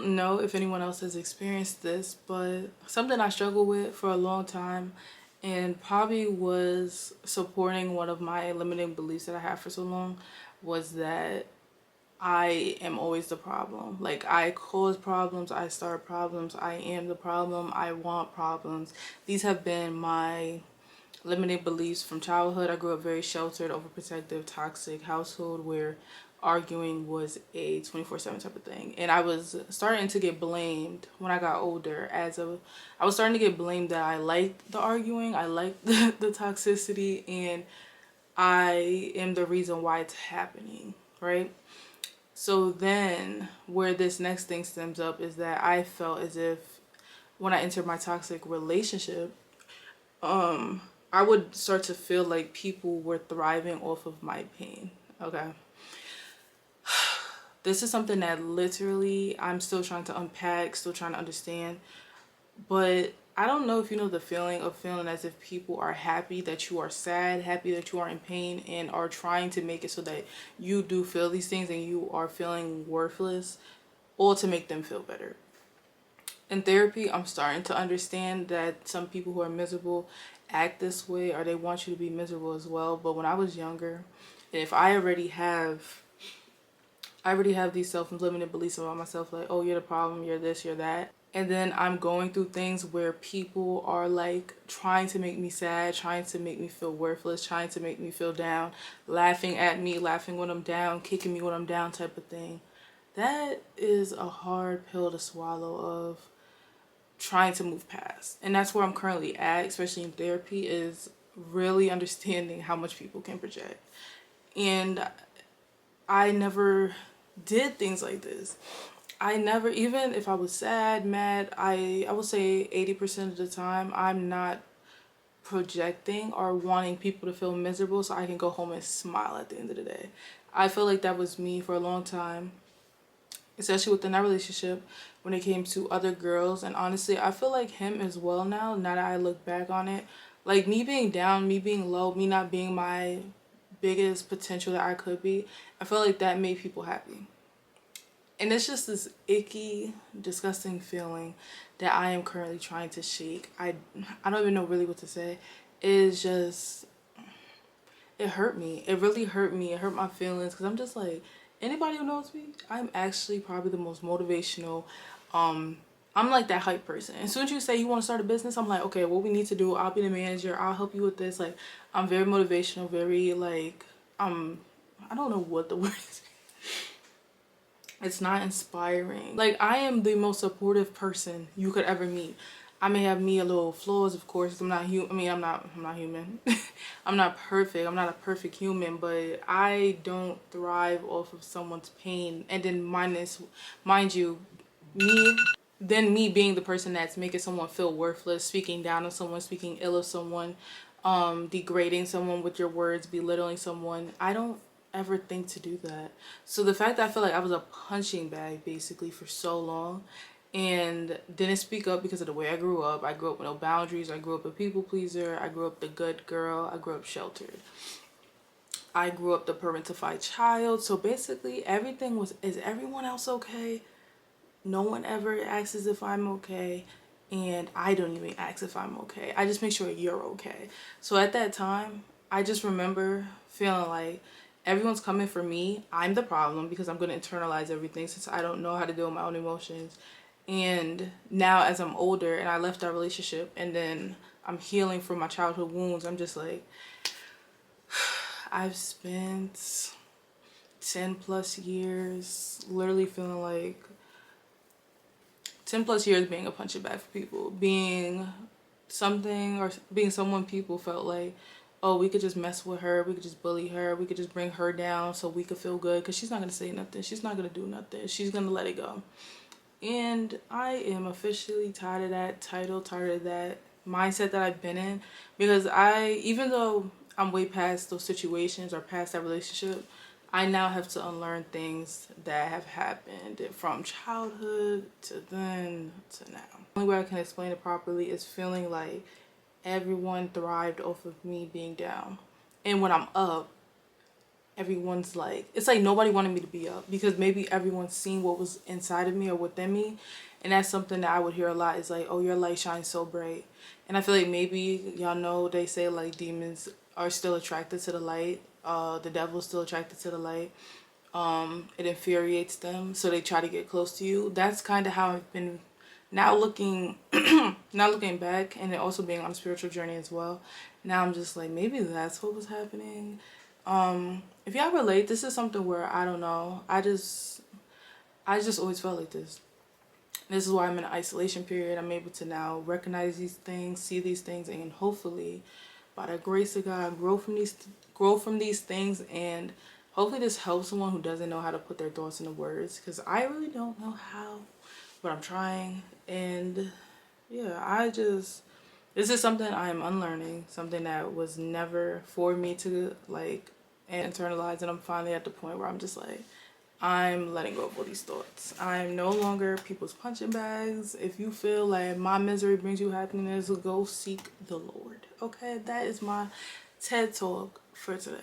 don't know if anyone else has experienced this, but something I struggled with for a long time and probably was supporting one of my limiting beliefs that I have for so long was that I am always the problem. Like, I cause problems, I start problems, I am the problem, I want problems. These have been my limiting beliefs from childhood. I grew up very sheltered, overprotective, toxic household where arguing was a 24/7 type of thing. And I was starting to get blamed when I got older I was starting to get blamed that I liked the arguing, I liked the toxicity, and I am the reason why it's happening, right? So then where this next thing stems up is that I felt as if when I entered my toxic relationship, I would start to feel like people were thriving off of my pain. Okay. This is something that literally I'm still trying to unpack, still trying to understand. But I don't know if you know the feeling of feeling as if people are happy that you are sad, happy that you are in pain, and are trying to make it so that you do feel these things and you are feeling worthless, all to make them feel better. In therapy, I'm starting to understand that some people who are miserable act this way, or they want you to be miserable as well. But when I was younger, and if I already have these self-limited beliefs about myself, like, oh, you're the problem, you're this, you're that. And then I'm going through things where people are like trying to make me sad, trying to make me feel worthless, trying to make me feel down, laughing at me, laughing when I'm down, kicking me when I'm down type of thing. That is a hard pill to swallow of trying to move past. And that's where I'm currently at, especially in therapy, is really understanding how much people can project. And I never did things like this. I never, even if I was sad, mad, I would say 80% of the time I'm not projecting or wanting people to feel miserable so I can go home and smile at the end of the day. I feel like that was me for a long time, especially within that relationship when it came to other girls. And honestly, I feel like him as well now that I look back on it. Like, me being down, me being low, me not being my biggest potential that I could be, I feel like that made people happy. And it's just this icky, disgusting feeling that I am currently trying to shake. I don't even know really what to say. It's just, it hurt me. It really hurt me. It hurt my feelings because I'm just like, anybody who knows me, I'm actually probably the most motivational. I'm like that hype person. As soon as you say you want to start a business, I'm like, okay, what we need to do, I'll be the manager. I'll help you with this. Like, I'm very motivational, very like, I don't know what the word is. It's not inspiring. Like, I am the most supportive person you could ever meet. I may have me a little flaws, of course. I'm not human. I mean, I'm not human. I'm not perfect. I'm not a perfect human, but I don't thrive off of someone's pain. And then mind you, me me being the person that's making someone feel worthless, speaking down on someone, speaking ill of someone, degrading someone with your words, belittling someone. I don't ever think to do that. So the fact that I feel like I was a punching bag basically for so long and didn't speak up because of the way I grew up. I grew up with no boundaries. I grew up a people pleaser. I grew up the good girl. I grew up sheltered. I grew up the parentified child. So basically everything was, is everyone else okay? No one ever asks if I'm okay, and I don't even ask if I'm okay. I just make sure you're okay. So at that time, I just remember feeling like everyone's coming for me. I'm the problem because I'm going to internalize everything since I don't know how to deal with my own emotions. And now as I'm older and I left that relationship and then I'm healing from my childhood wounds, I'm just like, I've spent 10 plus years literally feeling like 10 plus years being a punching bag for people, being something or being someone people felt like, oh, we could just mess with her, we could just bully her, we could just bring her down so we could feel good because she's not going to say nothing, she's not going to do nothing, she's going to let it go. And I am officially tired of that title, tired of that mindset that I've been in, because even though I'm way past those situations or past that relationship, I now have to unlearn things that have happened from childhood to then to now. The only way I can explain it properly is feeling like everyone thrived off of me being down. And when I'm up, everyone's like, it's like nobody wanted me to be up because maybe everyone's seen what was inside of me or within me. And that's something that I would hear a lot is like, oh, your light shines so bright. And I feel like maybe y'all know they say like demons are still attracted to the light. The devil's still attracted to the light. It infuriates them, so they try to get close to you. That's kind of how I've been now looking now looking back, and then also being on a spiritual journey as well. Now I'm just like, maybe that's what was happening. If y'all relate, this is something where I don't know. I just always felt like this. This is why I'm in an isolation period. I'm able to now recognize these things, see these things, and hopefully, by the grace of God, grow from these things, and hopefully this helps someone who doesn't know how to put their thoughts into words. Because I really don't know how, but I'm trying. And yeah, this is something I am unlearning, something that was never for me to like internalize, and I'm finally at the point where I'm just like, I'm letting go of all these thoughts. I'm no longer people's punching bags. If you feel like my misery brings you happiness, go seek the Lord. Okay, that is my TED talk for today.